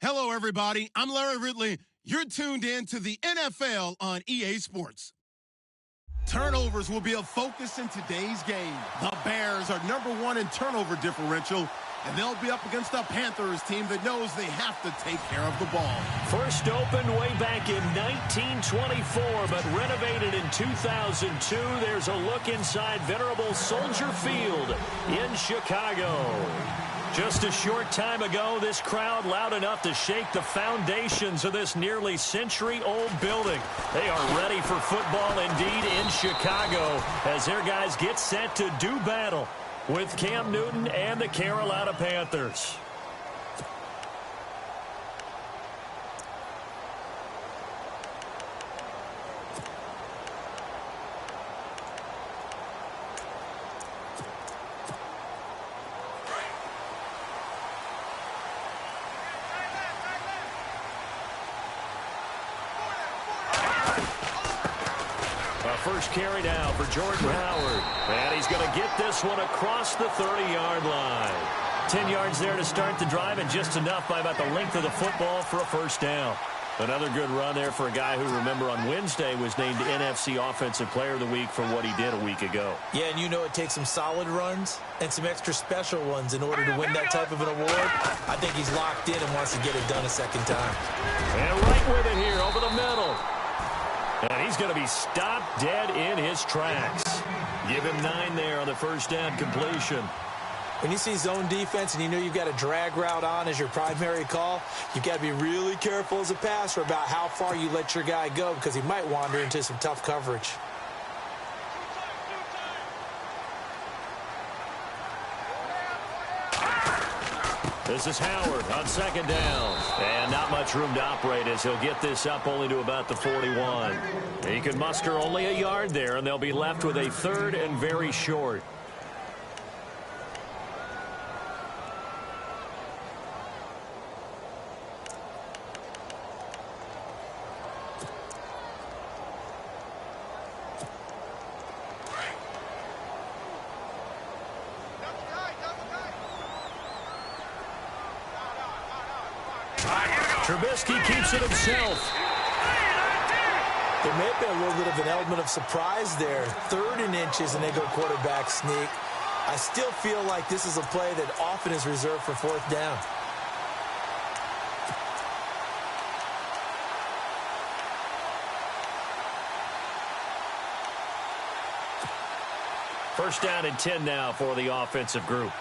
Hello, everybody. I'm Larry Ridley. You're tuned in to the NFL on EA Sports. Turnovers will be a focus in today's game. The Bears are #1 in turnover differential, and they'll be up against a Panthers team that knows they have to take care of the ball. First opened way back in 1924, but renovated in 2002. There's a look inside venerable Soldier Field in Chicago. Just a short time ago, this crowd loud enough to shake the foundations of this nearly century-old building. They are ready for football indeed in Chicago as their guys get set to do battle with Cam Newton and the Carolina Panthers. First carry now for Jordan Howard. And he's going to get this one across the 30-yard line. 10 yards there to start the drive, and just enough by about the length of the football for a first down. Another good run there for a guy who, remember, on Wednesday was named NFC Offensive Player of the Week for what he did a week ago. Yeah, and you know it takes some solid runs and some extra special ones in order to win that type of an award. I think he's locked in and wants to get it done a second time. And right with it here over the middle. And he's going to be stopped dead in his tracks. Give him 9 there on the first down completion. When you see zone defense and you know you've got a drag route on as your primary call, you've got to be really careful as a passer about how far you let your guy go, because he might wander into some tough coverage. This is Howard on second down. And not much room to operate as he'll get this up only to about the 41. He can muster only a yard there, and they'll be left with a 3rd and very short. Trubisky keeps it himself. There may have been a little bit of an element of surprise there. 3rd and inches, and they go quarterback sneak. I still feel like this is a play that often is reserved for 4th down. First down and 10 now for the offensive group.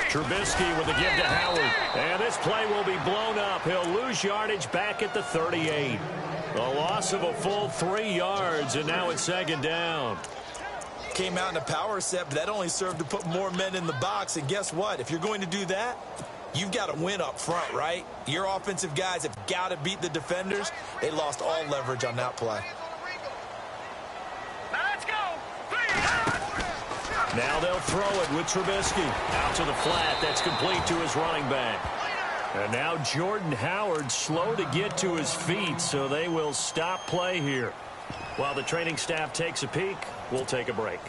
Trubisky with a give to Howard. And this play will be blown up. He'll lose yardage back at the 38. A loss of a full 3 yards, and now it's second down. Came out in a power set, but that only served to put more men in the box. And guess what? If you're going to do that, you've got to win up front, right? Your offensive guys have got to beat the defenders. They lost all leverage on that play. Now they'll throw it with Trubisky. Out to the flat. That's complete to his running back. And now Jordan Howard slow to get to his feet, so they will stop play here. While the training staff takes a peek, we'll take a break.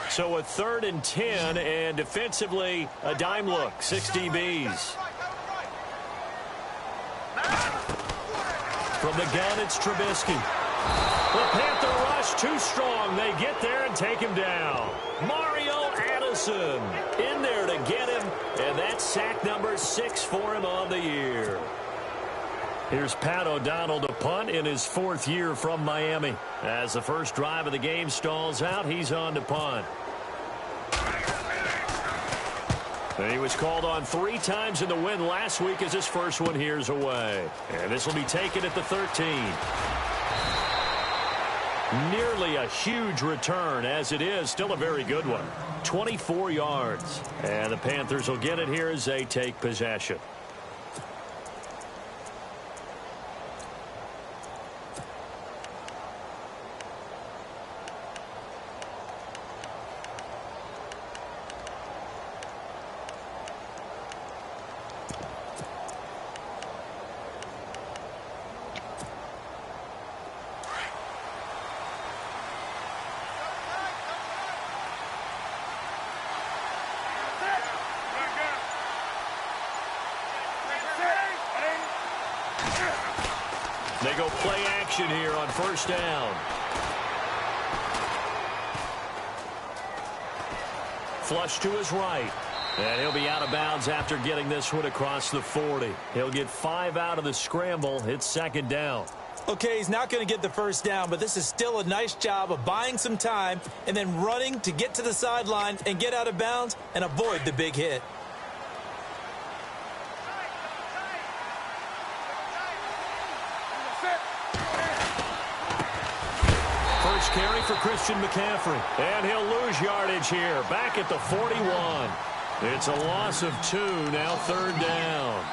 So a 3rd and 10, and defensively, a dime look. 6 DBs. From the gun, it's Trubisky. The Panther rush too strong. They get there and take him down. Mario Addison in there to get him, and that's sack number 6 for him on the year. Here's Pat O'Donnell to punt in his 4th year from Miami. As the first drive of the game stalls out, he's on to punt. And he was called on 3 times in the win last week as his first one here's away. And this will be taken at the 13. Nearly a huge return, as it is still a very good one. 24 yards. And the Panthers will get it here as they take possession. They go play action here on first down. Flush to his right. And he'll be out of bounds after getting this one across the 40. He'll get 5 out of the scramble. It's second down. Okay, he's not going to get the first down, but this is still a nice job of buying some time and then running to get to the sideline and get out of bounds and avoid the big hit. carry for Christian McCaffrey. And he'll lose yardage here. Back at the 41. It's a loss of 2. Now 3rd down.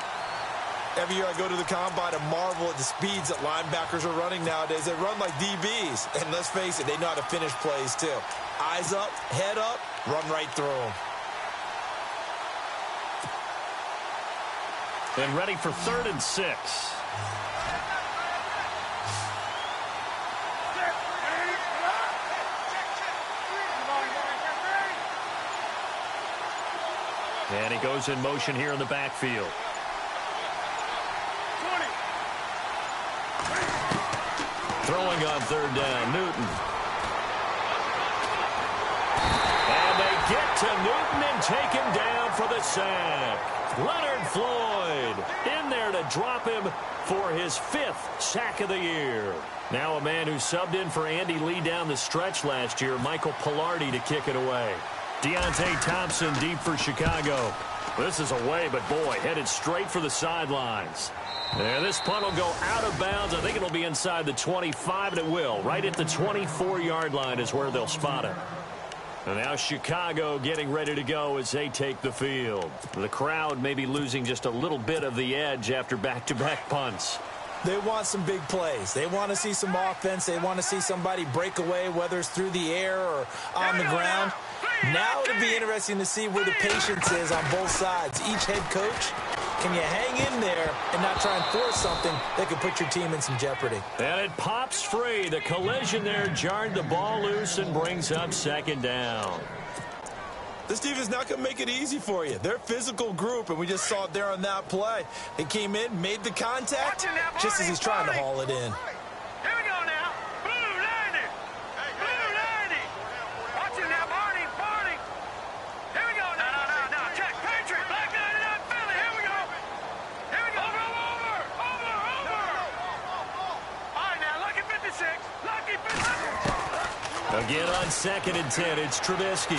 Every year I go to the combine and marvel at the speeds that linebackers are running nowadays. They run like DBs. And let's face it, they know how to finish plays too. Eyes up, head up, run right through them. And ready for 3rd and 6. And he goes in motion here in the backfield. Throwing on 3rd down, Newton. And they get to Newton and take him down for the sack. Leonard Floyd in there to drop him for his 5th sack of the year. Now a man who subbed in for Andy Lee down the stretch last year, Michael Pilardi, to kick it away. Deontay Thompson deep for Chicago. This is away, but boy, headed straight for the sidelines. And this punt will go out of bounds. I think it'll be inside the 25, and it will. Right at the 24-yard line is where they'll spot it. And now Chicago getting ready to go as they take the field. The crowd may be losing just a little bit of the edge after back-to-back punts. They want some big plays. They want to see some offense. They want to see somebody break away, whether it's through the air or on the ground. Now it'll be interesting to see where the patience is on both sides. Each head coach, can you hang in there and not try and force something that could put your team in some jeopardy? And it pops free. The collision there jarred the ball loose and brings up 2nd down. This defense not going to make it easy for you. They're a physical group, and we just saw it there on that play. They came in, made the contact, just as he's trying to haul it in. Here we go now. Blue 90. Blue 90. Watch it now, Barney. Barney. Here we go now. No. Check. Patriot. Black 99 Philly. Here we go. Here we go. Over. All right, now, lucky 56. Lucky 56. Again on 2nd and 10, it's Trubisky.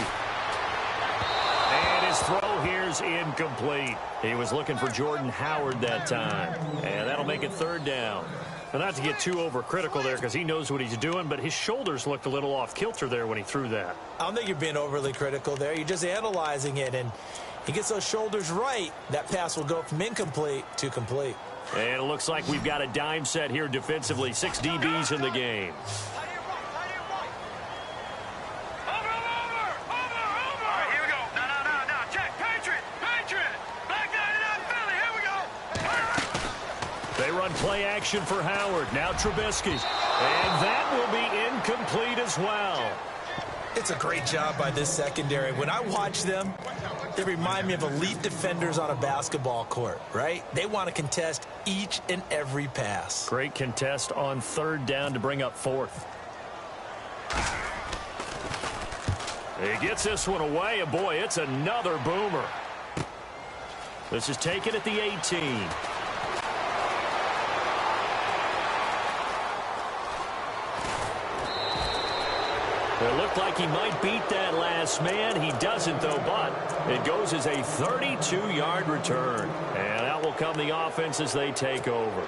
And his throw here's incomplete. He was looking for Jordan Howard that time. And that'll make it 3rd down. And not to get too overcritical there because he knows what he's doing, but his shoulders looked a little off kilter there when he threw that. I don't think you're being overly critical there. You're just analyzing it, and he gets those shoulders right. That pass will go from incomplete to complete. And it looks like we've got a dime set here defensively. 6 DBs in the game. Play action for Howard. Now Trubisky. And that will be incomplete as well. It's a great job by this secondary. When I watch them, they remind me of elite defenders on a basketball court, right? They want to contest each and every pass. Great contest on 3rd down to bring up 4th. He gets this one away, and boy, it's another boomer. This is taken at the 18. It looked like he might beat that last man. He doesn't, though, but it goes as a 32-yard return. And out will come the offense as they take over.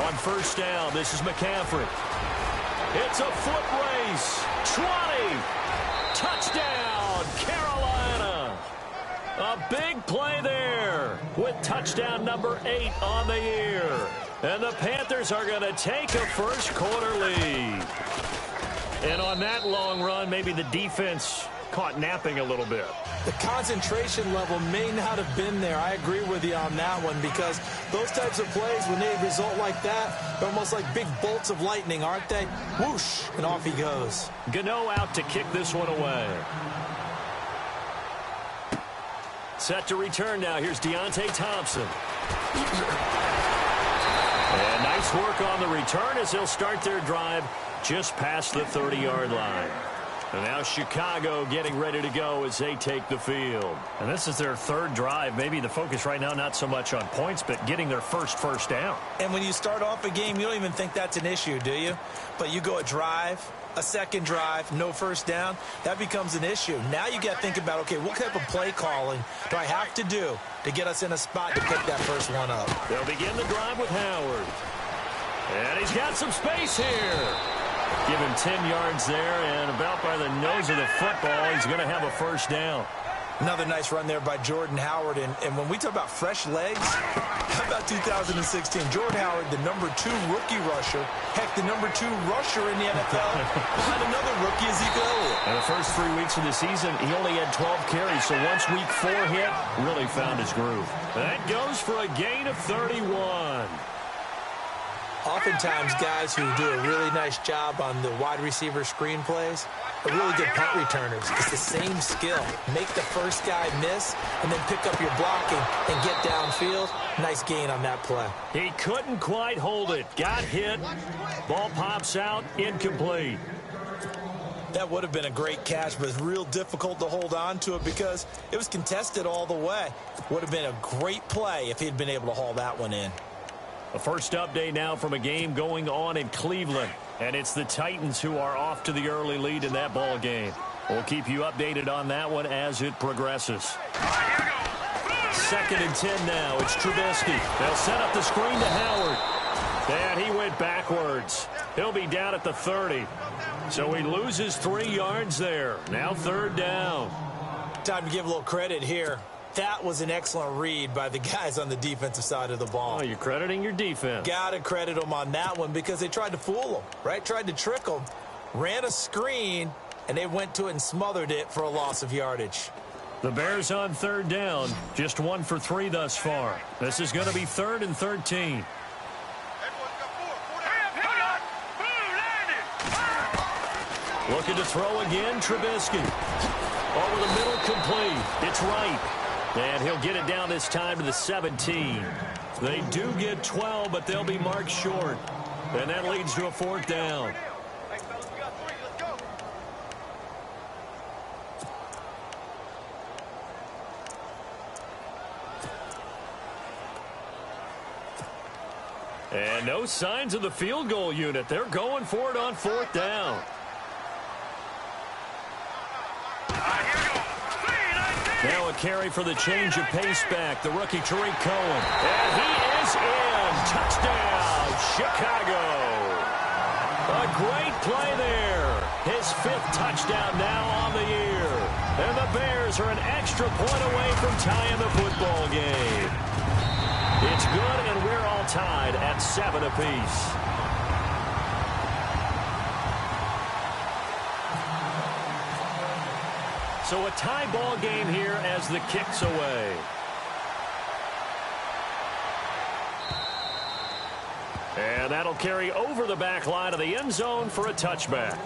On 1st down, this is McCaffrey. It's a foot race. 20. Touchdown, Carolina. A big play there with touchdown number 8 on the year. And the Panthers are going to take a first-quarter lead. And on that long run, maybe the defense caught napping a little bit. The concentration level may not have been there. I agree with you on that one because those types of plays, when they result like that, they're almost like big bolts of lightning, aren't they? Whoosh, and off he goes. Gano out to kick this one away. Set to return now. Here's Deontay Thompson. And nice work on the return as they'll start their drive just past the 30-yard line. And now Chicago getting ready to go as they take the field. And this is their third drive. Maybe the focus right now not so much on points, but getting their first down. And when you start off a game, you don't even think that's an issue, do you? But you go a drive, a second drive, no first down, that becomes an issue. Now you got to think about, okay, what type of play calling do I have to do to get us in a spot to pick that first one up? They'll begin the drive with Howard. And he's got some space here. Give him 10 yards there, and about by the nose of the football, he's going to have a first down. Another nice run there by Jordan Howard. And when we talk about fresh legs, how about 2016? Jordan Howard, the #2 rookie rusher. Heck, the #2 rusher in the NFL. Behind another rookie, Ezekiel Elliott. And the first 3 weeks of the season, he only had 12 carries. So once week 4 hit, really found his groove. That goes for a gain of 31. Oftentimes, guys who do a really nice job on the wide receiver screen plays are really good punt returners. It's the same skill. Make the first guy miss and then pick up your blocking and get downfield. Nice gain on that play. He couldn't quite hold it. Got hit. Ball pops out. Incomplete. That would have been a great catch, but it's real difficult to hold on to it because it was contested all the way. Would have been a great play if he'd been able to haul that one in. A first update now from a game going on in Cleveland. And it's the Titans who are off to the early lead in that ball game. We'll keep you updated on that one as it progresses. 2nd and 10 now. It's Trubisky. They'll set up the screen to Howard. And he went backwards. He'll be down at the 30. So he loses 3 yards there. Now 3rd down. Time to give a little credit here. That was an excellent read by the guys on the defensive side of the ball. Oh, you're crediting your defense. Got to credit them on that one because they tried to fool them, right? Tried to trick them. Ran a screen, and they went to it and smothered it for a loss of yardage. The Bears on 3rd down. Just 1 for 3 thus far. This is going to be 3rd and 13. Looking to throw again, Trubisky. Over the middle, complete. It's right. And he'll get it down this time to the 17. They do get 12, but they'll be marked short. And that leads to a 4th down. And no signs of the field goal unit. They're going for it on 4th down. Now a carry for the change of pace back. The rookie Tariq Cohen. And he is in. Touchdown, Chicago. A great play there. His 5th touchdown now on the year. And the Bears are an extra point away from tying the football game. It's good, and we're all tied at 7 apiece. So a tie ball game here as the kick's away. And that'll carry over the back line of the end zone for a touchback.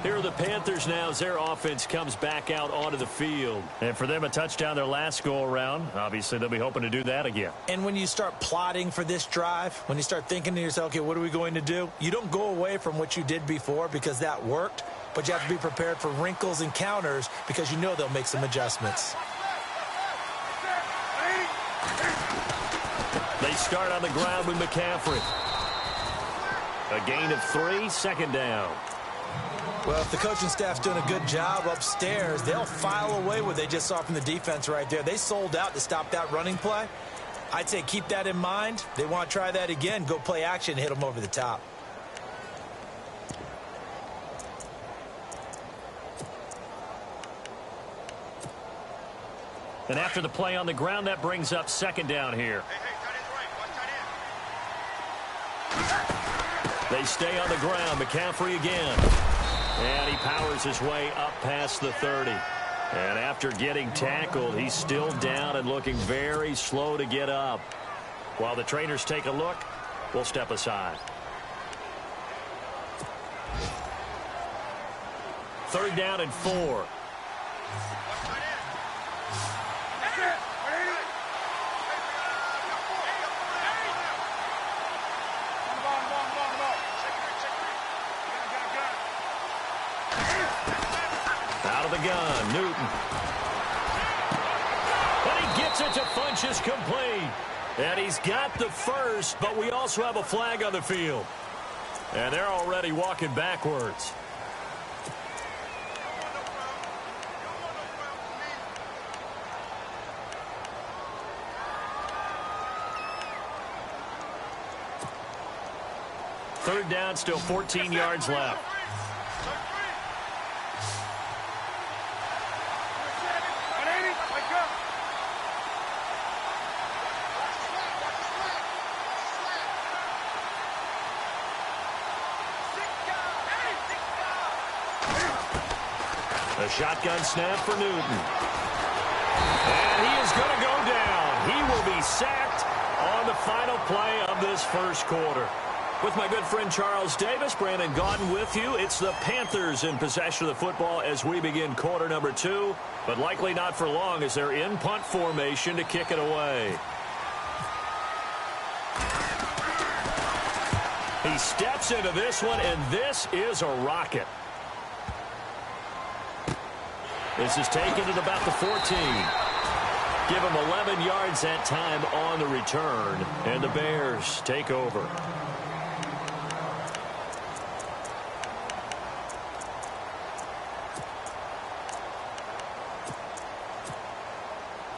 Here are the Panthers now as their offense comes back out onto the field. And for them, a touchdown their last go-around. Obviously, they'll be hoping to do that again. And when you start plotting for this drive, when you start thinking to yourself, okay, what are we going to do? You don't go away from what you did before because that worked. But you have to be prepared for wrinkles and counters because you know they'll make some adjustments. They start on the ground with McCaffrey. A gain of 3, 2nd down. Well, if the coaching staff's doing a good job upstairs, they'll file away what they just saw from the defense right there. They sold out to stop that running play. I'd say keep that in mind. They want to try that again. Go play action, hit them over the top. And after the play on the ground, that brings up 2nd down here. They stay on the ground. McCaffrey again. And he powers his way up past the 30. And after getting tackled, he's still down and looking very slow to get up. While the trainers take a look, we'll step aside. 3rd down and 4. the gun, Newton. And he gets it to Funchess complete. And he's got the first, but we also have a flag on the field. And they're already walking backwards. Third down, still 14 yards left. A shotgun snap for Newton. And he is going to go down. He will be sacked on the final play of this first quarter. With my good friend Charles Davis, Brandon Gaudin with you. It's the Panthers in possession of the football as we begin quarter number 2, but likely not for long as they're in punt formation to kick it away. He steps into this one, and this is a rocket. This is taken at about the 14. Give him 11 yards that time on the return, and the Bears take over.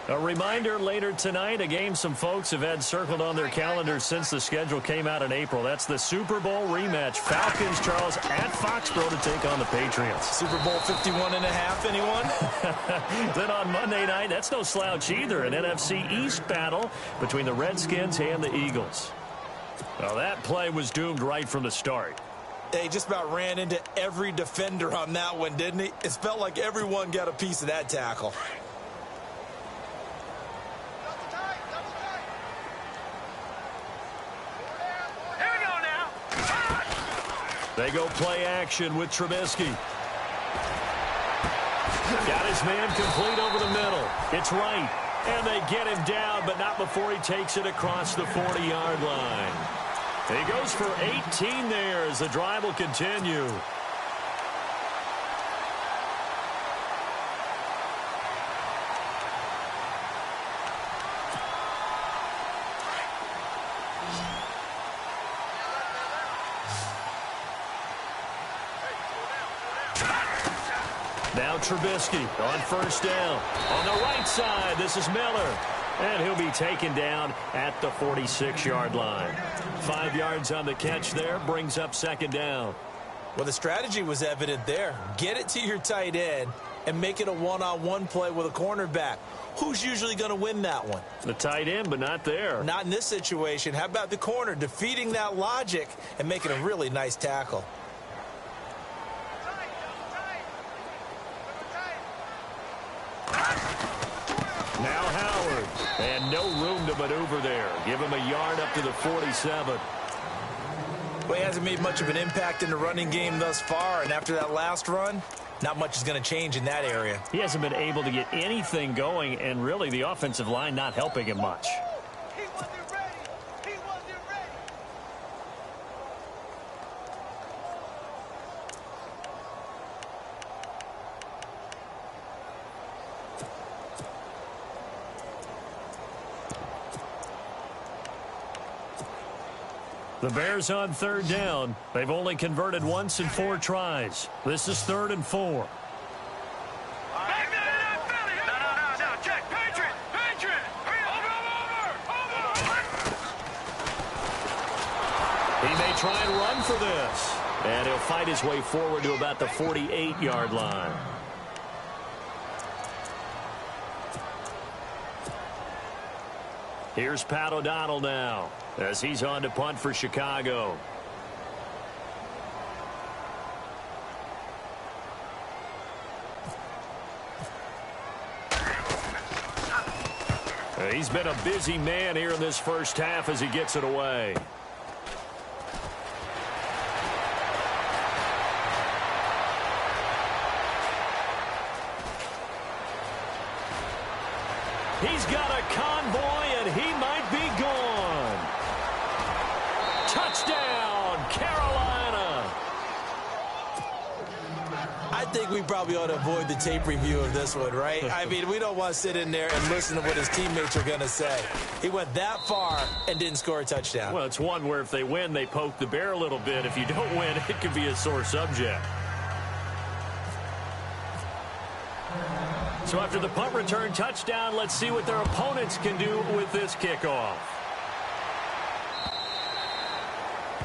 A reminder later tonight, a game some folks have had circled on their calendars since the schedule came out in April. That's the Super Bowl rematch. Falcons, Charles, at Foxborough to take on the Patriots. Super Bowl 51.5, anyone? Then on Monday night, that's no slouch either. An NFC East battle between the Redskins and the Eagles. Well, that play was doomed right from the start. He just about ran into every defender on that one, didn't he? It felt like everyone got a piece of that tackle. They go play action with Trubisky. Got his man complete over the middle. It's right. And they get him down, but not before he takes it across the 40-yard line. He goes for 18 there as the drive will continue. Now Trubisky on first down. On the right side, this is Miller. And he'll be taken down at the 46-yard line. 5 yards on the catch there, brings up second down. Well, the strategy was evident there. Get it to your tight end and make it a one-on-one play with a cornerback. Who's usually going to win that one? The tight end, but not there. Not in this situation. How about the corner defeating that logic and making a really nice tackle? Now Howard, and no room to maneuver there. Give him a yard up to the 47. Well, he hasn't made much of an impact in the running game thus far, and after that last run, not much is going to change in that area. He hasn't been able to get anything going, and really the offensive line not helping him much. He wasn't ready. He wasn't ready. The Bears on third down. They've only converted once in 4 tries. This is 3rd and 4. Back there in that belly. No. Check. Patriot. Over. He may try and run for this. And he'll fight his way forward to about the 48-yard line. Here's Pat O'Donnell now as he's on to punt for Chicago. He's been a busy man here in this first half as he gets it away. He's got a convoy, and he might be gone. Touchdown, Carolina. I I think we probably ought to avoid the tape review of this one, right? I mean, we don't want to sit in there and listen to what his teammates are going to say. He went that far and didn't score a touchdown. Well, it's one where if they win, they poke the bear a little bit. If you don't win, it could be a sore subject. So after the punt return touchdown, let's see what their opponents can do with this kickoff.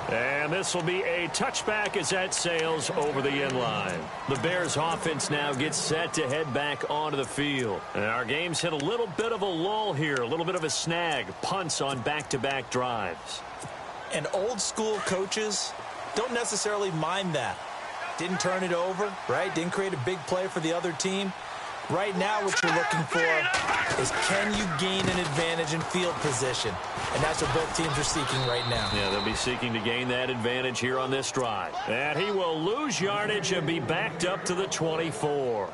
And this will be a touchback as that sails over the end line. The Bears offense now gets set to head back onto the field. And our game's hit a little bit of a lull here, a little bit of a snag, punts on back-to-back drives. And old school coaches don't necessarily mind that. Didn't turn it over, right? Didn't create a big play for the other team. Right now what you're looking for is can you gain an advantage in field position? And that's what both teams are seeking right now. Yeah, they'll be seeking to gain that advantage here on this drive. And he will lose yardage and be backed up to the 24.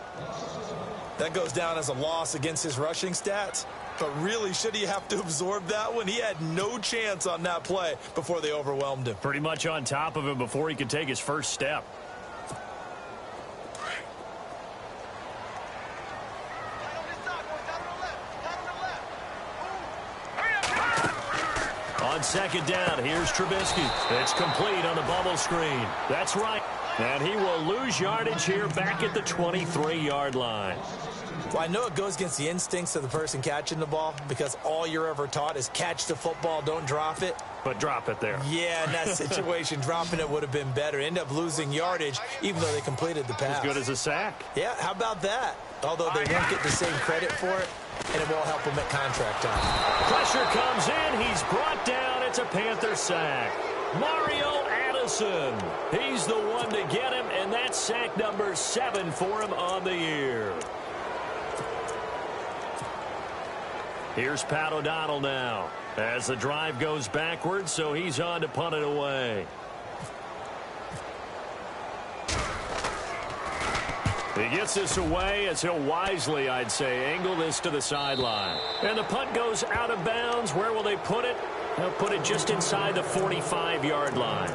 That goes down as a loss against his rushing stats. But really, should he have to absorb that one? He had no chance on that play before they overwhelmed him. Pretty much on top of him before he could take his first step. On second down, here's Trubisky. It's complete on the bubble screen. That's right. And he will lose yardage here back at the 23-yard line. Well, I know it goes against the instincts of the person catching the ball because all you're ever taught is catch the football, don't drop it. But drop it there. Yeah, in that situation, dropping it would have been better. End up losing yardage even though they completed the pass. As good as a sack. Yeah, how about that? Although they won't get the same credit for it, and it won't help them at contract time. Pressure comes in. He's brought down. It's a Panther sack. Mario Addison. He's the one to get him, and that's sack number 7 for him on the year. Here's Pat O'Donnell now as the drive goes backwards, so he's on to punt it away. He gets this away as he'll wisely, I'd say, angle this to the sideline. And the punt goes out of bounds. Where will they put it? They'll put it just inside the 45-yard line.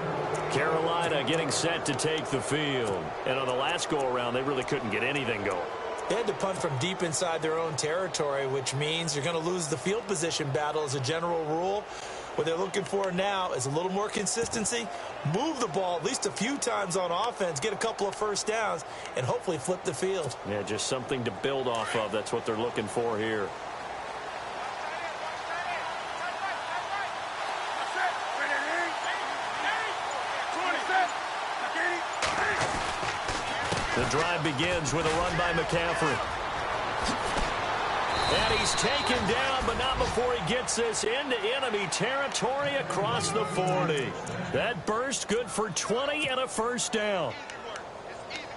Carolina getting set to take the field. And on the last go-around, they really couldn't get anything going. They had to punt from deep inside their own territory, which means you're going to lose the field position battle as a general rule. What they're looking for now is a little more consistency, move the ball at least a few times on offense, get a couple of first downs, and hopefully flip the field. Yeah, just something to build off of. That's what they're looking for here. The drive begins with a run by McCaffrey. And he's taken down, but not before he gets this into enemy territory across the 40. That burst good for 20 and a first down.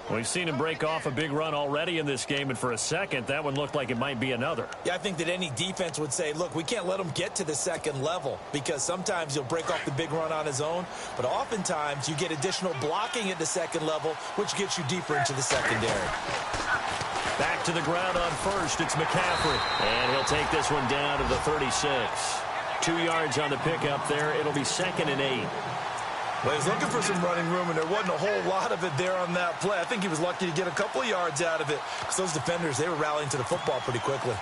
We've seen him break off a big run already in this game, and for a second, that one looked like it might be another. Yeah, I think that any defense would say, look, we can't let him get to the second level because sometimes he'll break off the big run on his own, but oftentimes you get additional blocking at the second level, which gets you deeper into the secondary. Back to the ground on first, it's McCaffrey. And he'll take this one down to the 36. 2 yards on the pickup there. It'll be 2nd and 8. Well, he's looking for some running room, and there wasn't a whole lot of it there on that play. I think he was lucky to get a couple of yards out of it because those defenders, they were rallying to the football pretty quickly.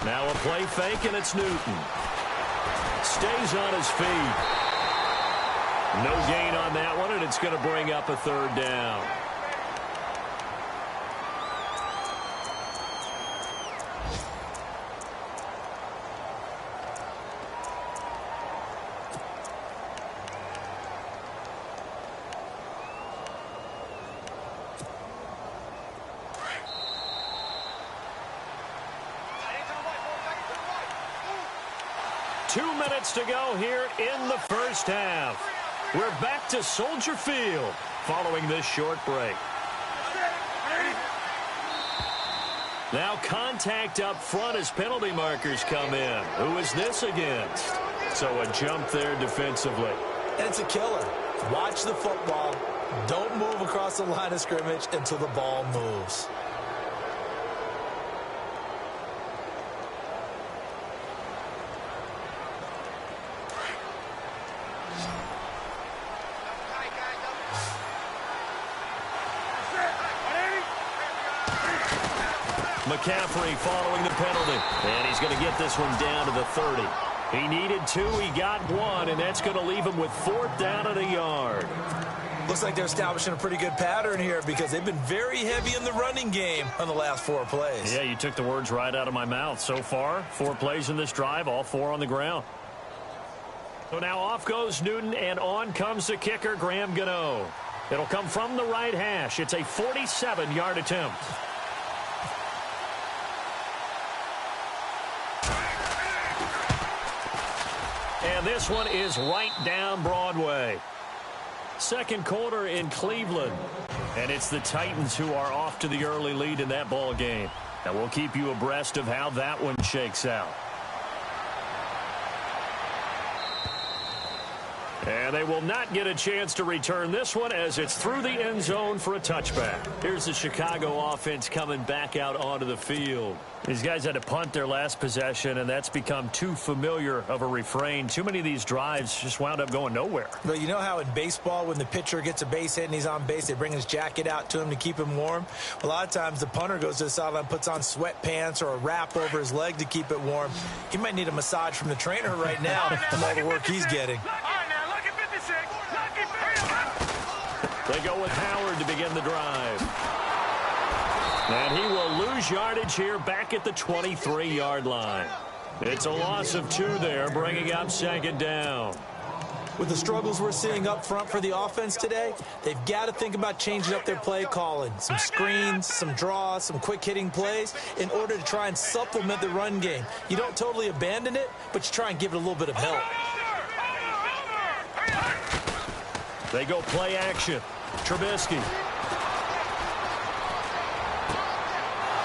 Now a play fake, and it's Newton. Stays on his feet. No gain on that one, and it's going to bring up a 3rd down. To go here in the first half. We're back to Soldier Field following this short break. Now contact up front as penalty markers come in. Who is this against? So a jump there defensively. And it's a killer. Watch the football. Don't move across the line of scrimmage until the ball moves. McCaffrey following the penalty. And he's going to get this one down to the 30. He needed 2, he got 1, and that's going to leave him with 4th down and a yard. Looks like they're establishing a pretty good pattern here because they've been very heavy in the running game on the last 4 plays. Yeah, you took the words right out of my mouth. So far, 4 plays in this drive, all 4 on the ground. So now off goes Newton, and on comes the kicker, Graham Gano. It'll come from the right hash. It's a 47-yard attempt. And this one is right down Broadway. Second quarter in Cleveland. And it's the Titans who are off to the early lead in that ball game. And we'll keep you abreast of how that one shakes out. And they will not get a chance to return this one as it's through the end zone for a touchback. Here's the Chicago offense coming back out onto the field. These guys had to punt their last possession, and that's become too familiar of a refrain. Too many of these drives just wound up going nowhere. But you know how in baseball, when the pitcher gets a base hit and he's on base, they bring his jacket out to him to keep him warm? A lot of times the punter goes to the sideline, puts on sweatpants or a wrap over his leg to keep it warm. He might need a massage from the trainer right now from all the work he's getting. They go with Howard to begin the drive. And he will lose yardage here back at the 23-yard line. It's a loss of 2 there, bringing up 2nd down. With the struggles we're seeing up front for the offense today, they've got to think about changing up their play calling. Some screens, some draws, some quick-hitting plays in order to try and supplement the run game. You don't totally abandon it, but you try and give it a little bit of help. They go play action. Trubisky.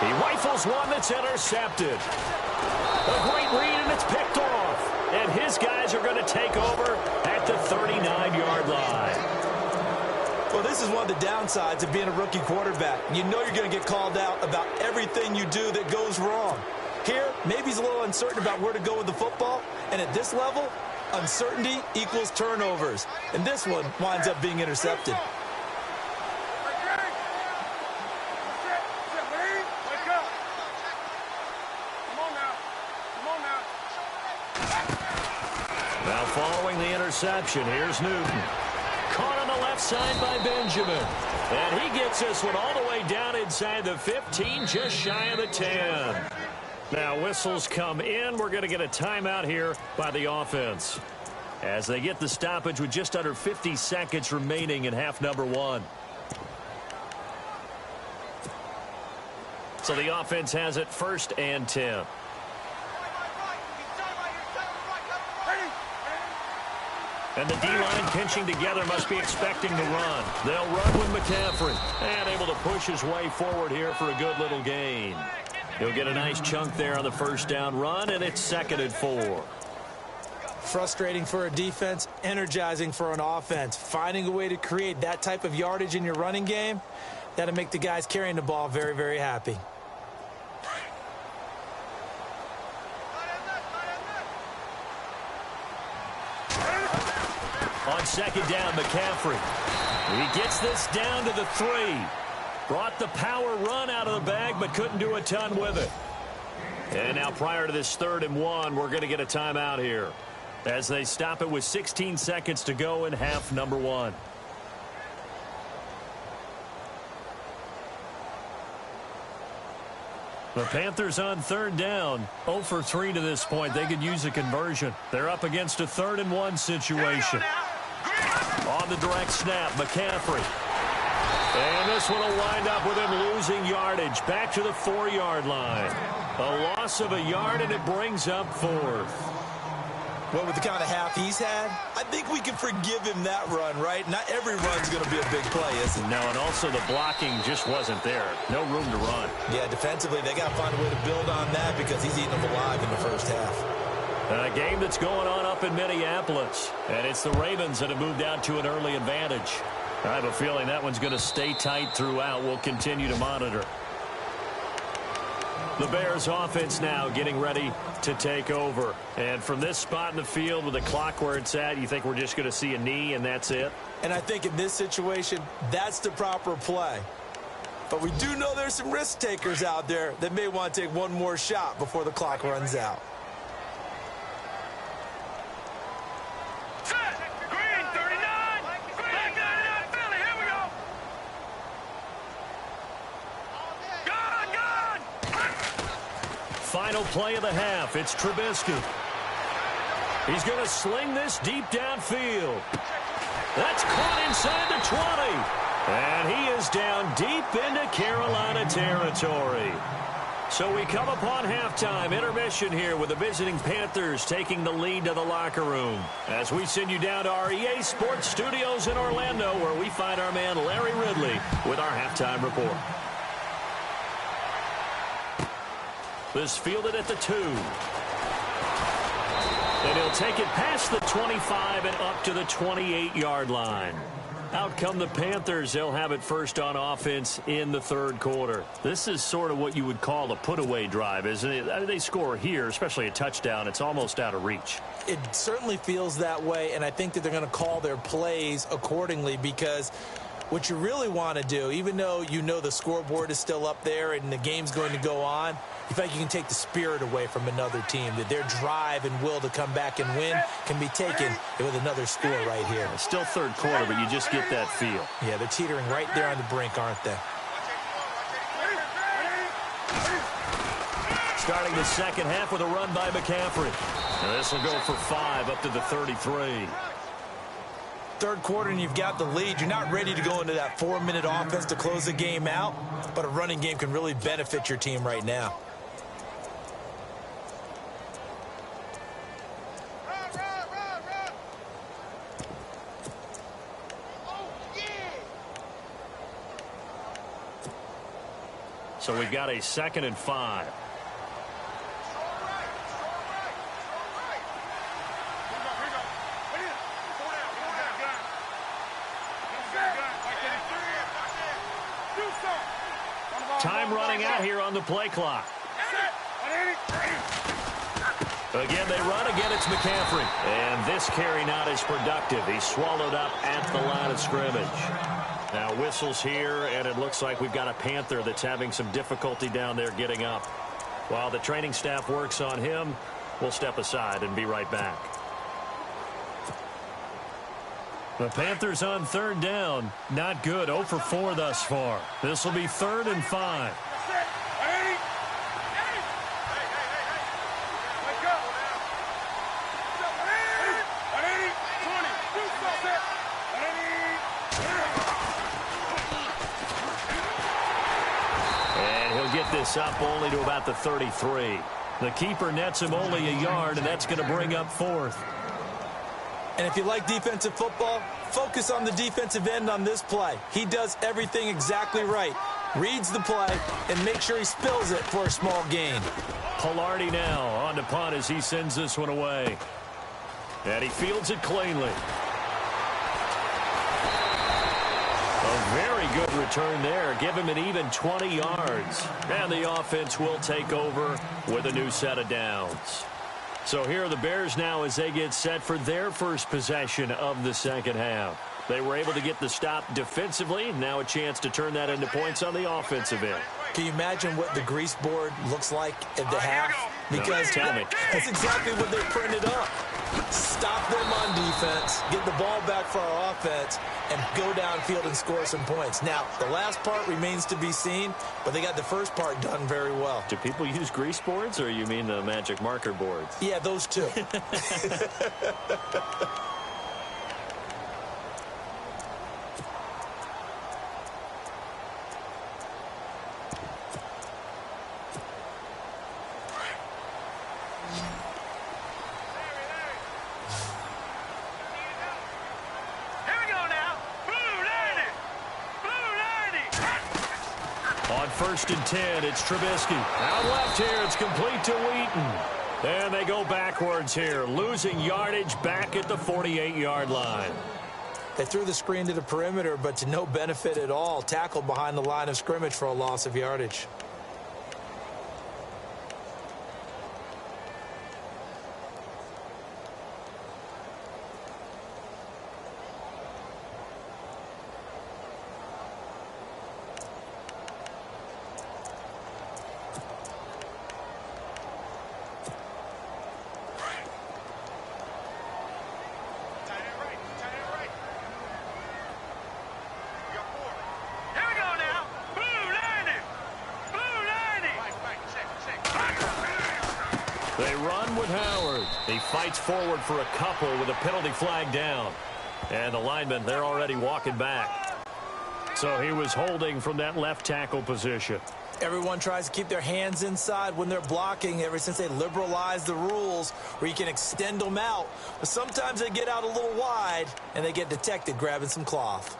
He rifles one that's intercepted. A great read, and it's picked off. And his guys are going to take over at the 39-yard line. Well, this is one of the downsides of being a rookie quarterback. You know you're going to get called out about everything you do that goes wrong. Here, maybe he's a little uncertain about where to go with the football. And at this level, uncertainty equals turnovers. And this one winds up being intercepted. Now following the interception, here's Newton. Caught on the left side by Benjamin. And he gets this one all the way down inside the 15, just shy of the 10. Now whistles come in. We're going to get a timeout here by the offense as they get the stoppage with just under 50 seconds remaining in half number 1. So the offense has it 1st and 10. And the D-line pinching together must be expecting to run. They'll run with McCaffrey. And able to push his way forward here for a good little gain. He'll get a nice chunk there on the 1st down run, and it's 2nd and 4. Frustrating for a defense, energizing for an offense. Finding a way to create that type of yardage in your running game, that'll make the guys carrying the ball very, very happy. On 2nd down, McCaffrey. He gets this down to the 3. Brought the power run out of the bag, but couldn't do a ton with it. And now prior to this 3rd and 1, we're going to get a timeout here as they stop it with 16 seconds to go in half number 1. The Panthers on 3rd down, 0 for 3 to this point. They could use a conversion. They're up against a 3rd and 1 situation. On the direct snap, McCaffrey. And this one will wind up with him losing yardage back to the 4-yard line. A loss of a yard, and it brings up 4th. Well, with the kind of half he's had, I think we can forgive him that run, right? Not every run's going to be a big play, is it? No, and also the blocking just wasn't there. No room to run. Yeah, defensively, they got to find a way to build on that because he's eating them alive in the 1st half. A game that's going on up in Minneapolis, and it's the Ravens that have moved out to an early advantage. I have a feeling that one's going to stay tight throughout. We'll continue to monitor. The Bears offense now getting ready to take over. And from this spot in the field with the clock where it's at, you think we're just going to see a knee and that's it? And I think in this situation, that's the proper play. But we do know there's some risk takers out there that may want to take one more shot before the clock runs out. Set. Green, 39. Black 99, Philly. Here we go. Gone. Final play of the half. It's Trubisky. He's going to sling this deep downfield. That's caught inside the 20. And he is down deep into Carolina territory. So we come upon halftime intermission here with the visiting Panthers taking the lead to the locker room. As we send you down to our EA Sports Studios in Orlando, where we find our man Larry Ridley with our halftime report. This fielded at the 2. And he'll take it past the 25 and up to the 28-yard line. Out come the Panthers. They'll have it first on offense in the third quarter. This is sort of what you would call a put-away drive, isn't it? I mean, they score here, especially a touchdown. It's almost out of reach. It certainly feels that way, and I think that they're going to call their plays accordingly, because what you really want to do, even though you know the scoreboard is still up there and the game's going to go on, you feel like you can take the spirit away from another team, that their drive and will to come back and win can be taken with another score right here. It's still third quarter, but you just get that feel. Yeah, they're teetering right there on the brink, aren't they? Starting the second half with a run by McCaffrey. And this will go for 5 up to the 33. Third quarter and you've got the lead. You're not ready to go into that 4-minute offense to close the game out, but a running game can really benefit your team right now. So we've got a 2nd and 5. Time running out here on the play clock. Again, they run. Again, it's McCaffrey. And this carry not as productive. He's swallowed up at the line of scrimmage. Now whistles here, and it looks like we've got a Panther that's having some difficulty down there getting up. While the training staff works on him, we'll step aside and be right back. The Panthers on third down. Not good. 0 for 4 thus far. This will be 3rd and 5. This up only to about the 33. The keeper nets him only a yard, and that's going to bring up 4th. And if you like defensive football, focus on the defensive end on this play. He does everything exactly right. Reads the play and makes sure he spills it for a small gain. Pilardi now on to punt as he sends this one away. And he fields it cleanly. A very good return there. Give him an even 20 yards. And the offense will take over with a new set of downs. So here are the Bears now as they get set for their first possession of the second half. They were able to get the stop defensively. Now a chance to turn that into points on the offensive end. Can you imagine what the grease board looks like at the half? Because tell me. That's exactly what they printed up. Stop them on defense, get the ball back for our offense, and go downfield and score some points. Now, the last part remains to be seen, but they got the first part done very well. Do people use grease boards, or you mean the magic marker boards? Yeah, those two. On 1st and 10, it's Trubisky. Out left here, it's complete to Wheaton. And they go backwards here, losing yardage back at the 48-yard line. They threw the screen to the perimeter, but to no benefit at all. Tackled behind the line of scrimmage for a loss of yardage. They run with Howard. He fights forward for a couple with a penalty flag down. And the linemen, they're already walking back. So he was holding from that left tackle position. Everyone tries to keep their hands inside when they're blocking ever since they liberalized the rules where you can extend them out. But sometimes they get out a little wide and they get detected grabbing some cloth.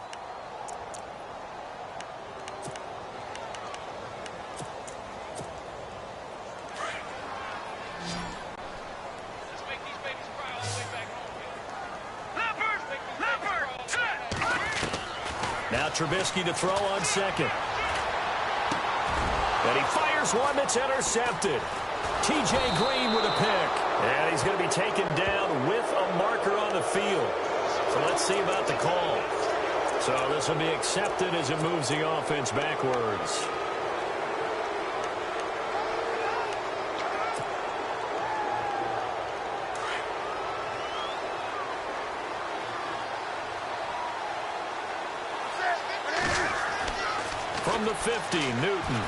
Now Trubisky to throw on second. And he fires one that's intercepted. T.J. Green with a pick. And he's going to be taken down with a marker on the field. So let's see about the call. So this will be accepted as it moves the offense backwards. From the 50, Newton.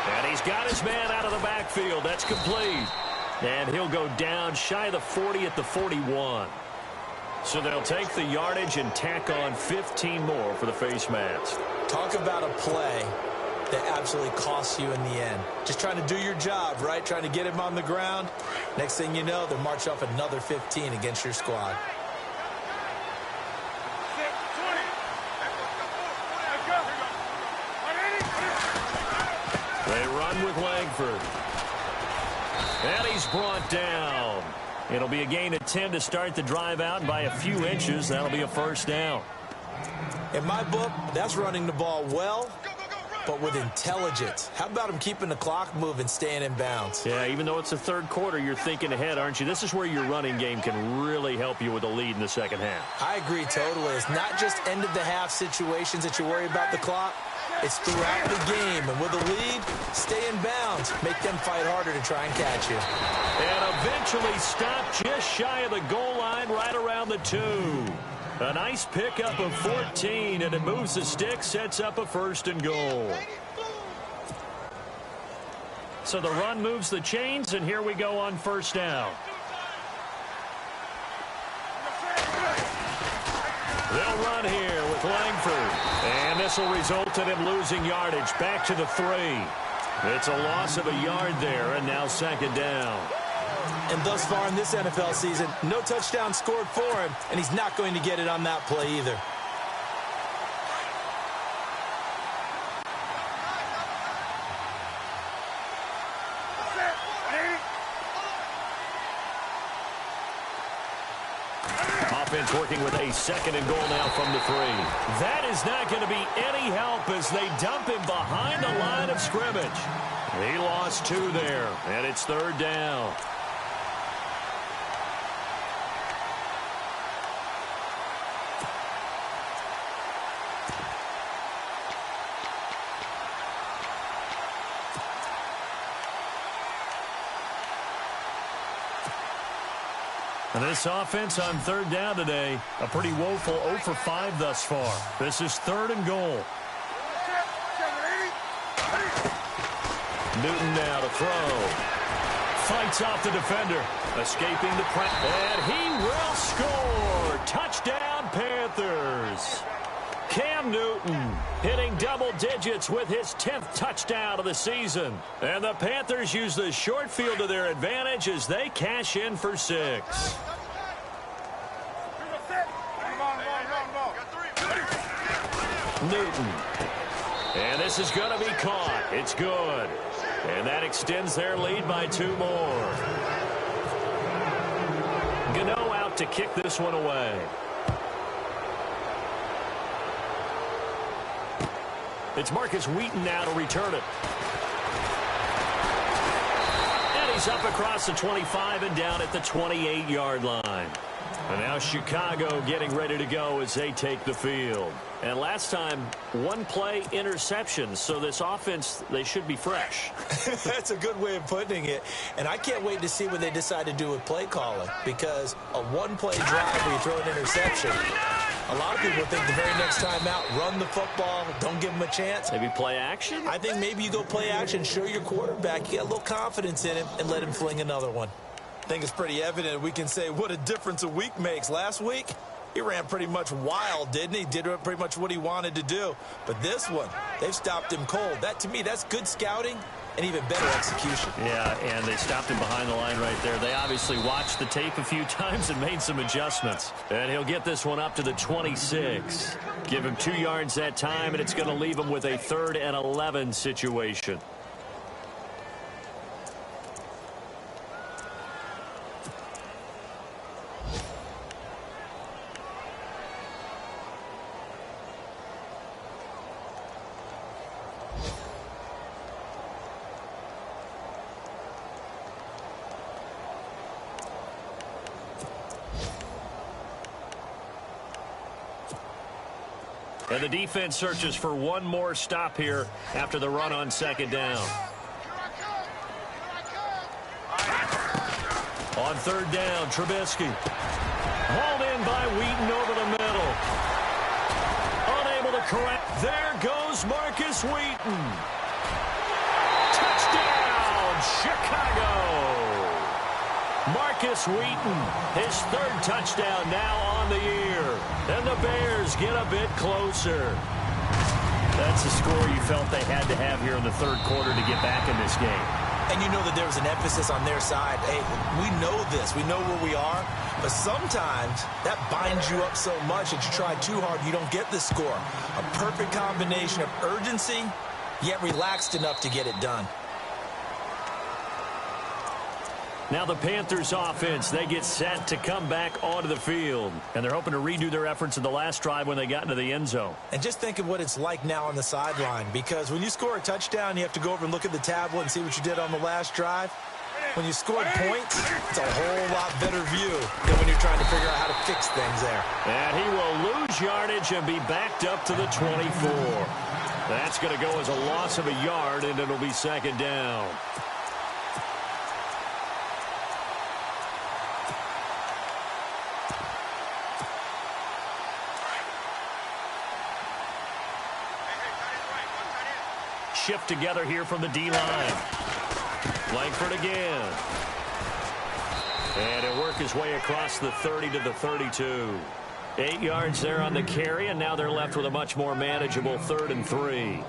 And he's got his man out of the backfield. That's complete. And he'll go down shy of the 40 at the 41. So they'll take the yardage and tack on 15 more for the face mask. Talk about a play that absolutely costs you in the end. Just trying to do your job, right? Trying to get him on the ground. Next thing you know, they'll march off another 15 against your squad. They run with Langford. And he's brought down. It'll be a gain of 10 to start the drive out, and by a few inches, that'll be a first down. In my book, that's running the ball well, but with intelligence. How about him keeping the clock moving, staying in bounds? Yeah, even though it's the third quarter, you're thinking ahead, aren't you? This is where your running game can really help you with a lead in the second half. I agree totally. It's not just end-of-the-half situations that you worry about the clock. It's throughout the game. And with a lead, stay in bounds. Make them fight harder to try and catch you. And eventually stopped just shy of the goal line right around the 2. A nice pickup of 14, and it moves the stick, sets up a first and goal. So the run moves the chains, and here we go on first down. They'll run here with Langford. And this will result in him losing yardage back to the 3. It's a loss of a yard there, and now second down. And thus far in this NFL season, no touchdown scored for him, and he's not going to get it on that play either. Offense working with a second and goal now from the 3. That is not going to be any help as they dump him behind the line of scrimmage. He lost 2 there, and it's third down. And this offense on third down today, a pretty woeful 0 for 5 thus far. This is third and goal. Newton now to throw. Fights off the defender. Escaping the press. And he will score. Touchdown, Panthers. Cam Newton hitting double digits with his 10th touchdown of the season. And the Panthers use the short field to their advantage as they cash in for 6. Newton. And this is going to be caught. It's good. And that extends their lead by 2 more. Gano out to kick this one away. It's Marcus Wheaton now to return it. And he's up across the 25 and down at the 28-yard line. And now Chicago getting ready to go as they take the field. And last time, 1 play interception. So this offense, they should be fresh. That's a good way of putting it. And I can't wait to see what they decide to do with play calling. Because a 1-play drive where you throw an interception, A lot of people think the very next time out, run the football, don't give him a chance. Maybe play action? I think maybe you go play action, show your quarterback, you get a little confidence in him, and let him fling another one. I think it's pretty evident we can say what a difference a week makes. Last week, he ran pretty much wild, didn't he? Did pretty much what he wanted to do. But this one, they've stopped him cold. That, to me, that's good scouting and even better execution. Yeah, and they stopped him behind the line right there. They obviously watched the tape a few times and made some adjustments. And he'll get this one up to the 26. Give him 2 yards that time, and it's going to leave him with a 3rd and 11 situation. And the defense searches for one more stop here after the run on 2nd down. On 3rd down, Trubisky. Hauled in by Wheaton over the middle. Unable to correct. There goes Marcus Wheaton. Touchdown, Chicago. Marcus Wheaton, his 3rd touchdown now on the year. And the Bears get a bit closer. That's a score you felt they had to have here in the 3rd quarter to get back in this game. And you know that there was an emphasis on their side. Hey, we know this. We know where we are. But sometimes that binds you up so much that you try too hard, you don't get the score. A perfect combination of urgency, yet relaxed enough to get it done. Now the Panthers offense, they get set to come back onto the field. And they're hoping to redo their efforts in the last drive when they got into the end zone. And just think of what it's like now on the sideline. Because when you score a touchdown, you have to go over and look at the tablet and see what you did on the last drive. When you scored points, it's a whole lot better view than when you're trying to figure out how to fix things there. And he will lose yardage and be backed up to the 24. That's going to go as a loss of a yard, and it'll be 2nd down. Shift together here from the D-line. Langford again. And he'll work his way across the 30 to the 32. 8 yards there on the carry, and now they're left with a much more manageable 3rd and 3.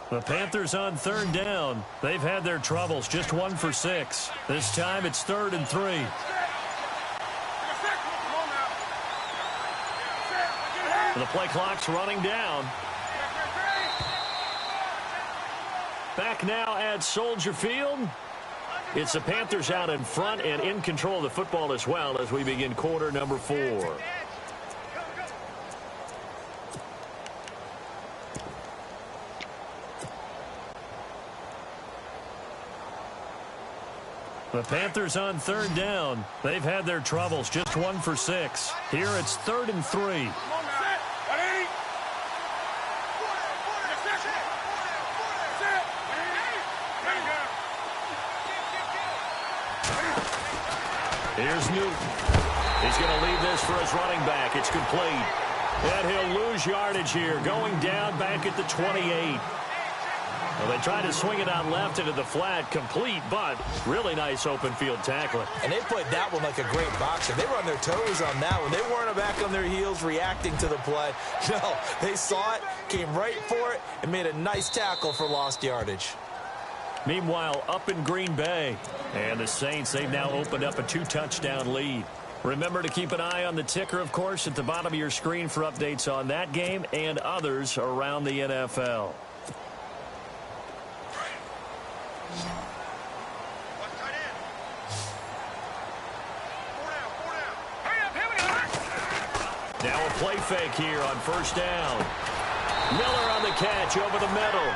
The Panthers on 3rd down. They've had their troubles, just 1 for 6. This time it's 3rd and 3. The play clock's running down. Back now at Soldier Field. It's the Panthers out in front and in control of the football as well as we begin quarter number 4. The Panthers on 3rd down. They've had their troubles, just 1 for 6. Here it's 3rd and 3. Here's Newton. He's going to leave this for his running back. It's complete. And he'll lose yardage here, going down back at the 28. Well, they tried to swing it out left into the flat, complete, but really nice open field tackling. And they played that one like a great boxer. They were on their toes on that one. They weren't back on their heels reacting to the play. No, they saw it, came right for it, and made a nice tackle for lost yardage. Meanwhile, up in Green Bay, and the Saints, they've now opened up a 2-touchdown lead. Remember to keep an eye on the ticker, of course, at the bottom of your screen for updates on that game and others around the NFL. Now a play fake here on 1st down. Miller on the catch over the middle.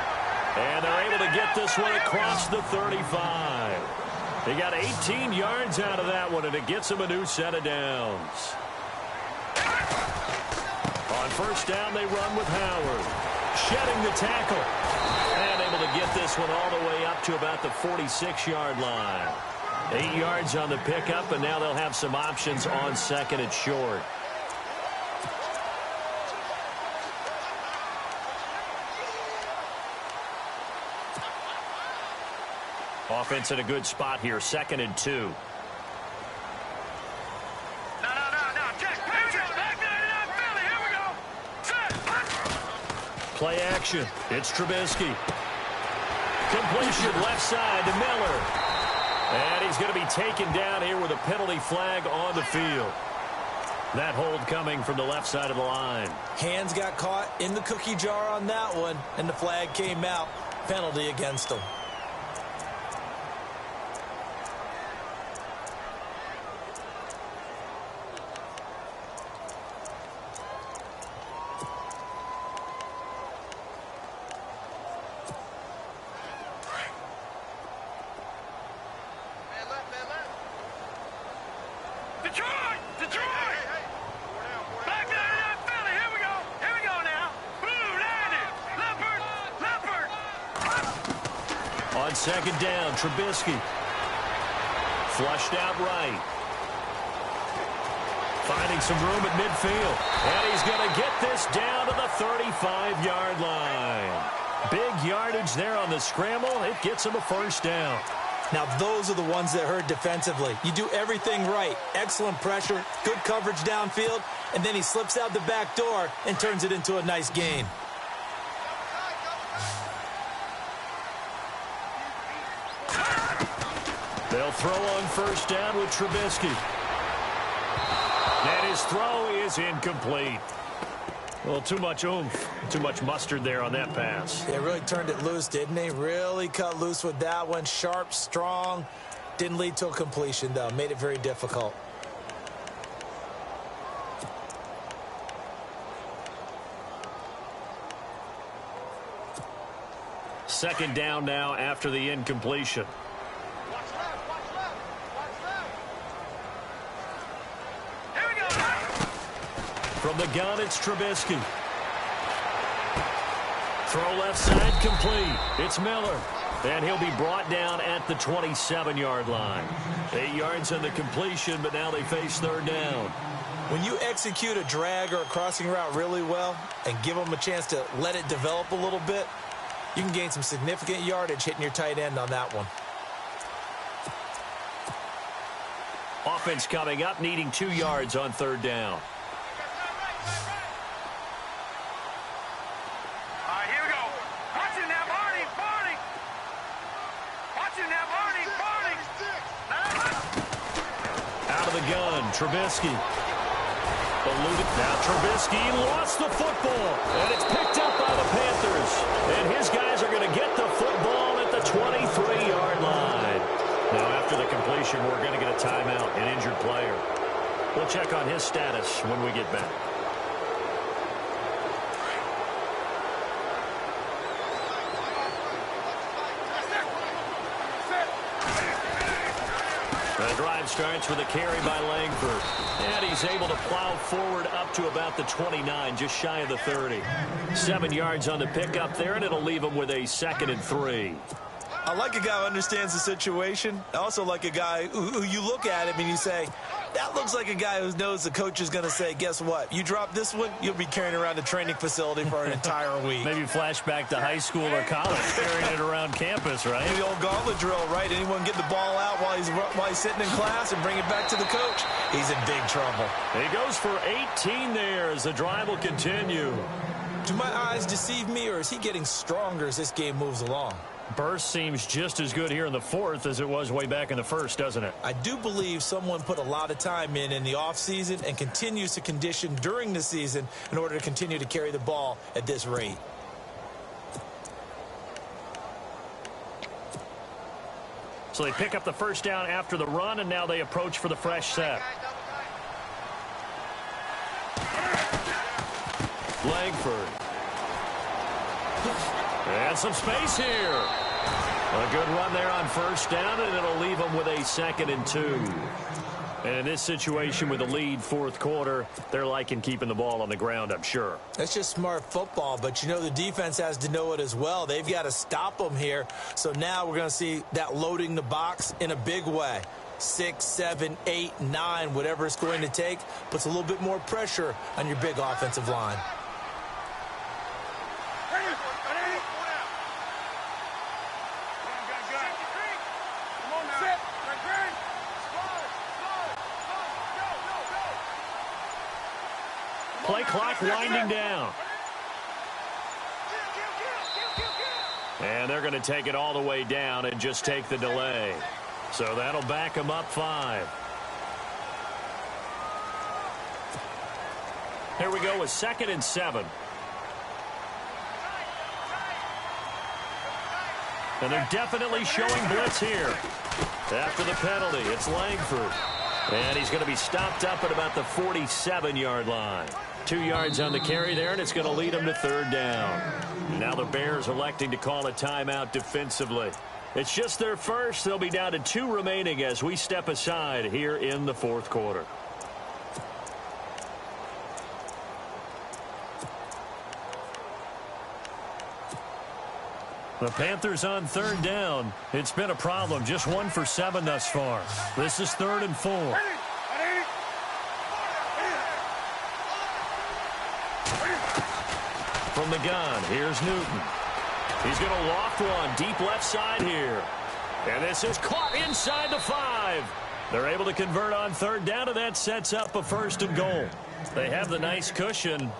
And they're able to get this one across the 35. He got 18 yards out of that one, and it gets him a new set of downs. On first down, they run with Howard. Shedding the tackle. And able to get this one all the way up to about the 46-yard line. 8 yards on the pickup, and now they'll have some options on second and short. Offense in a good spot here, 2nd and 2. No. Check. Patriots. Back there in Philly. Here we go. Set. Play action. It's Trubisky. Completion left side to Miller. And he's going to be taken down here with a penalty flag on the field. That hold coming from the left side of the line. Hands got caught in the cookie jar on that one, and the flag came out. Penalty against him. Detroit! Back there in Philly. Here we go now. Blue, landed. Leopard. On second down, Trubisky. Flushed out right. Finding some room at midfield. And he's going to get this down to the 35-yard line. Big yardage there on the scramble. It gets him a first down. Now, those are the ones that hurt defensively. You do everything right. Excellent pressure, good coverage downfield, and then he slips out the back door and turns it into a nice gain. They'll throw on first down with Trubisky. And his throw is incomplete. Well, too much oomph, too much mustard there on that pass. They really turned it loose, didn't they? Really cut loose with that one. Sharp, strong. Didn't lead to a completion, though. Made it very difficult. Second down now after the incompletion. From the gun, it's Trubisky. Throw left side complete. It's Miller. And he'll be brought down at the 27-yard line. 8 yards on the completion, but now they face third down. When you execute a drag or a crossing route really well and give them a chance to let it develop a little bit, you can gain some significant yardage hitting your tight end on that one. Offense coming up, needing 2 yards on third down. Trubisky. Eluded. Now Trubisky lost the football. And it's picked up by the Panthers. And his guys are going to get the football at the 23-yard line. Now after the completion, we're going to get a timeout, an injured player. We'll check on his status when we get back. The drive starts with a carry by Langford. And he's able to plow forward up to about the 29, just shy of the 30. 7 yards on the pickup there, and it'll leave him with a 2nd and 3. I like a guy who understands the situation. I also like a guy who you look at him and you say, that looks like a guy who knows the coach is going to say, guess what? You drop this one, you'll be carrying around the training facility for an entire week. Maybe flashback to high school or college, carrying it around campus, right? The old gauntlet drill, right? Anyone get the ball out while he's sitting in class and bring it back to the coach? He's in big trouble. He goes for 18 there as the drive will continue. Do my eyes deceive me, or is he getting stronger as this game moves along? Burst seems just as good here in the fourth as it was way back in the first, doesn't it? I do believe someone put a lot of time in the offseason and continues to condition during the season in order to continue to carry the ball at this rate. So they pick up the first down after the run, and now they approach for the fresh set. Langford. And some space here. A good run there on first down, and it'll leave them with a 2nd and 2. And in this situation with the lead fourth quarter, they're liking keeping the ball on the ground, I'm sure. That's just smart football, but you know the defense has to know it as well. They've got to stop them here. So now we're going to see that loading the box in a big way. 6, 7, 8, 9, whatever it's going to take, puts a little bit more pressure on your big offensive line. Play clock winding down. And they're going to take it all the way down and just take the delay. So that'll back them up 5. Here we go with 2nd and 7. And they're definitely showing blitz here. After the penalty, it's Langford. And he's going to be stopped up at about the 47-yard line. 2 yards on the carry there, and it's going to lead them to 3rd down. Now the Bears electing to call a timeout defensively. It's just their first. They'll be down to 2 remaining as we step aside here in the fourth quarter. The Panthers on 3rd down. It's been a problem. Just 1 for 7 thus far. This is 3rd and 4. From the gun, here's Newton. He's going to loft one deep left side here. And this is caught inside the 5. They're able to convert on 3rd down, and that sets up a 1st and goal. They have the nice cushion.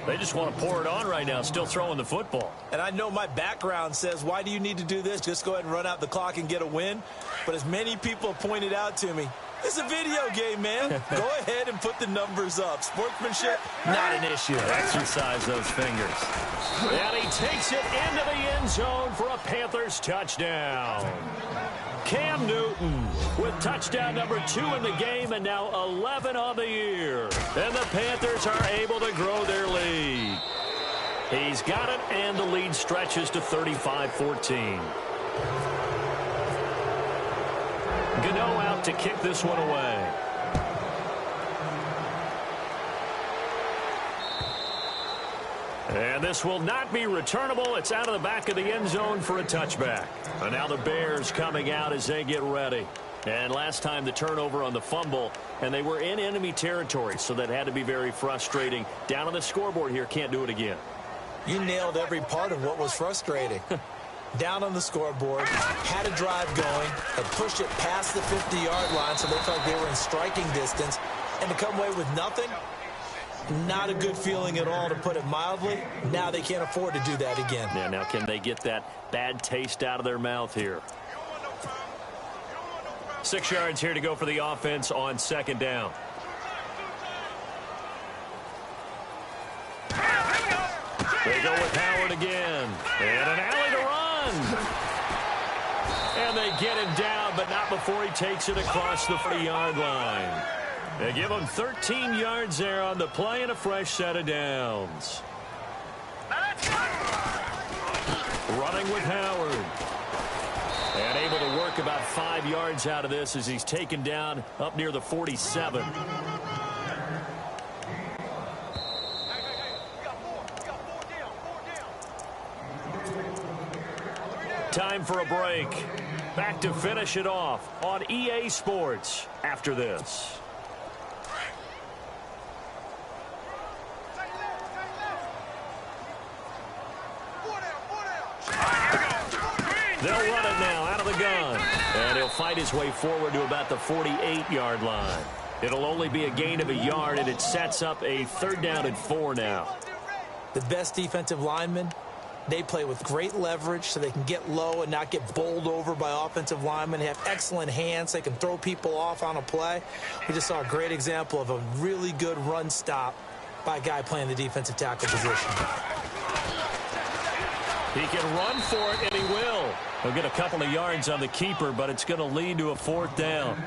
They just want to pour it on right now, still throwing the football. And I know my background says, why do you need to do this? Just go ahead and run out the clock and get a win. But as many people have pointed out to me, it's a video game, man. Go ahead and put the numbers up. Sportsmanship, not an issue. Exercise those fingers. And he takes it into the end zone for a Panthers touchdown. Cam Newton with touchdown number 2 in the game and now 11 on the year. And the Panthers are able to grow their lead. He's got it, and the lead stretches to 35-14. Gano out to kick this one away. And this will not be returnable. It's out of the back of the end zone for a touchback. And now the Bears coming out as they get ready. And last time the turnover on the fumble, and they were in enemy territory, so that had to be very frustrating. Down on the scoreboard here, can't do it again. You nailed every part of what was frustrating. Down on the scoreboard, had a drive going, had pushed it past the 50-yard line, so they felt like they were in striking distance, and to come away with nothing, not a good feeling at all, to put it mildly. Now they can't afford to do that again. Yeah, now can they get that bad taste out of their mouth here? 6 yards here to go for the offense on 2nd down. They go with Howard again. And an alley to run. And they get him down, but not before he takes it across the 40-yard line. They give him 13 yards there on the play and a fresh set of downs. Running with Howard. And able to work about 5 yards out of this as he's taken down up near the 47. Time for a break. Back to finish it off on EA Sports after this. They'll run it now out of the gun. And he'll fight his way forward to about the 48-yard line. It'll only be a gain of a yard, and it sets up a 3rd down and 4 now. The best defensive linemen, they play with great leverage so they can get low and not get bowled over by offensive linemen. They have excellent hands. They can throw people off on a play. We just saw a great example of a really good run stop by a guy playing the defensive tackle position. He can run for it, and he will. He'll get a couple of yards on the keeper, but it's going to lead to a 4th down.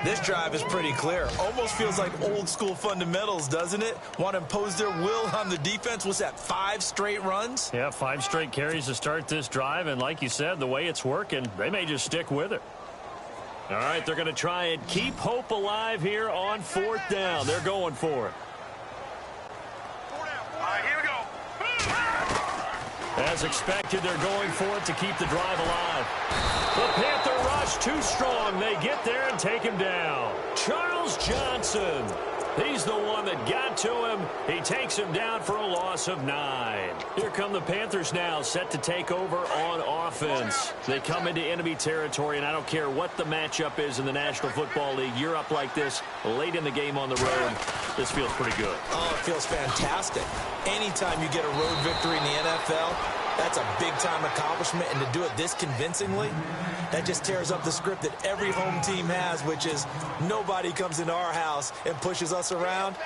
This drive is pretty clear. Almost feels like old school fundamentals, doesn't it? Want to impose their will on the defense. What's that, 5 straight runs? Yeah, 5 straight carries to start this drive, and like you said, the way it's working, they may just stick with it. All right, they're going to try and keep hope alive here on 4th down. They're going for it. All right, here we go. As expected, they're going for it to keep the drive alive. The Panther rush too strong. They get there and take him down. Charles Johnson. He's the one that got to him. He takes him down for a loss of 9. Here come the Panthers now, set to take over on offense. They come into enemy territory, and I don't care what the matchup is in the National Football League. You're up like this late in the game on the road. This feels pretty good. Oh, it feels fantastic. Anytime you get a road victory in the NFL, that's a big-time accomplishment, and to do it this convincingly, that just tears up the script that every home team has, which is nobody comes into our house and pushes us around.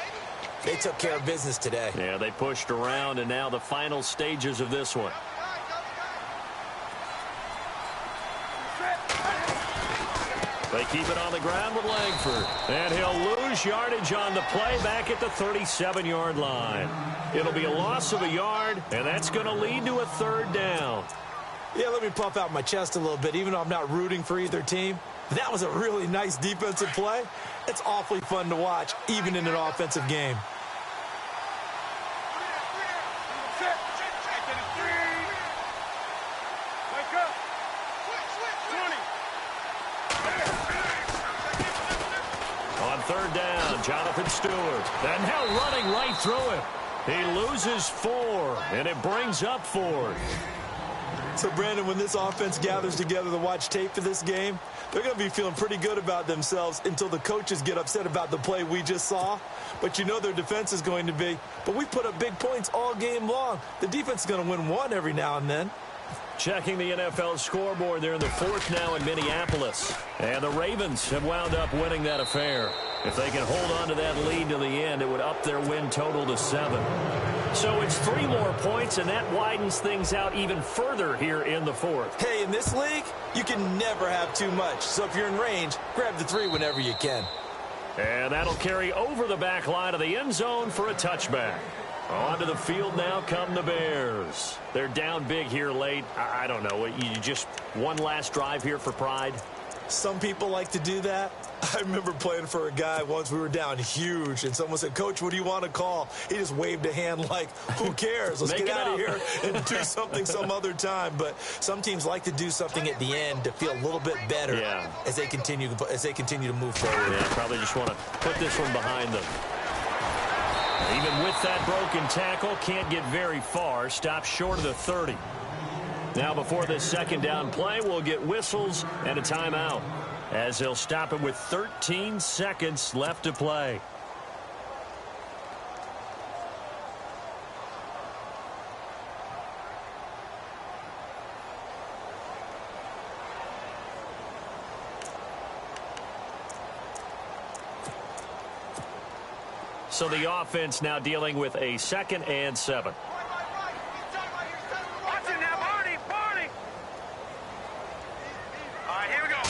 They took care of business today. Yeah, they pushed around, and now the final stages of this one. They keep it on the ground with Langford. And he'll lose yardage on the play back at the 37-yard line. It'll be a loss of a yard, and that's going to lead to a 3rd down. Yeah, let me puff out my chest a little bit, even though I'm not rooting for either team. That was a really nice defensive play. It's awfully fun to watch, even in an offensive game. On 3rd down, Jonathan Stewart. And now running right through him. He loses 4, and it brings up 4. So, Brandon, when this offense gathers together to watch tape for this game, they're going to be feeling pretty good about themselves until the coaches get upset about the play we just saw. But you know their defense is going to be. But we put up big points all game long. The defense is going to win one every now and then. Checking the NFL scoreboard, they're in the 4th now in Minneapolis. And the Ravens have wound up winning that affair. If they can hold on to that lead to the end, it would up their win total to 7. So it's 3 more points, and that widens things out even further here in the 4th. Hey, in this league, you can never have too much. So if you're in range, grab the 3 whenever you can. And that'll carry over the back line of the end zone for a touchback. Onto the field now come the Bears. They're down big here late. I don't know. You just one last drive here for pride? Some people like to do that. I remember playing for a guy once. We were down huge, and someone said, "Coach, what do you want to call?" He just waved a hand like, who cares? Let's get out of here and do something some other time. But some teams like to do something at the end to feel a little bit better as they continue to move forward. Yeah, probably just want to put this one behind them. Even with that broken tackle, can't get very far. Stops short of the 30. Now before this 2nd down play, we'll get whistles and a timeout, as they'll stop it with 13 seconds left to play. So the offense now dealing with a 2nd and 7. Watch it now, Barney, Barney. All right, here we go.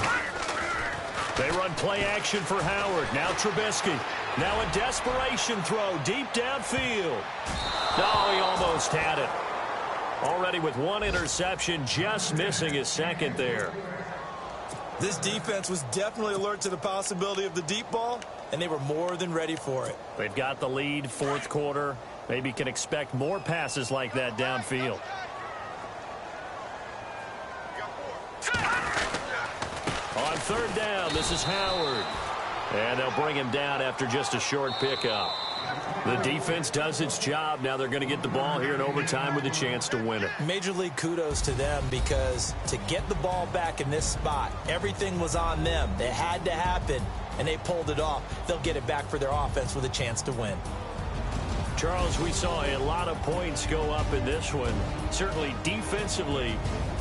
They run play action for Howard. Now Trubisky. Now a desperation throw deep downfield. No, he almost had it. Already with 1 interception, just missing his 2nd there. This defense was definitely alert to the possibility of the deep ball, and they were more than ready for it. They've got the lead, 4th quarter. Maybe can expect more passes like that downfield. On 3rd down, this is Howard. And they'll bring him down after just a short pickup. The defense does its job. Now they're going to get the ball here in overtime with a chance to win it. Major league kudos to them, because to get the ball back in this spot, everything was on them. It had to happen, and they pulled it off. They'll get it back for their offense with a chance to win. Charles, we saw a lot of points go up in this one. Certainly defensively,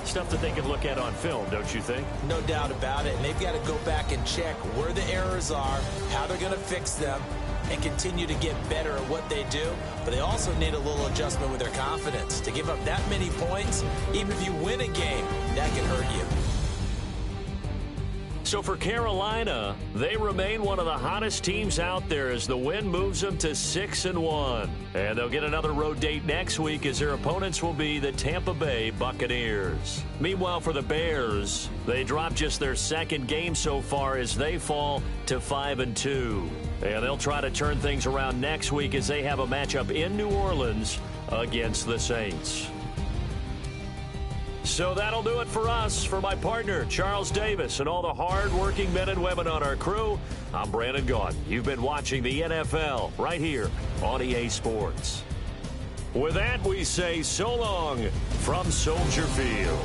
stuff that they can look at on film, don't you think? No doubt about it. And they've got to go back and check where the errors are, how they're going to fix them. and continue to get better at what they do, but they also need a little adjustment with their confidence. To give up that many points, even if you win a game, that can hurt you. So for Carolina, they remain one of the hottest teams out there as the win moves them to 6-1. And they'll get another road date next week as their opponents will be the Tampa Bay Buccaneers. Meanwhile, for the Bears, they dropped just their second game so far as they fall to 5-2. And they'll try to turn things around next week as they have a matchup in New Orleans against the Saints. So that'll do it for us. For my partner, Charles Davis, and all the hard-working men and women on our crew, I'm Brandon Gaudin. You've been watching the NFL right here on EA Sports. With that, we say so long from Soldier Field.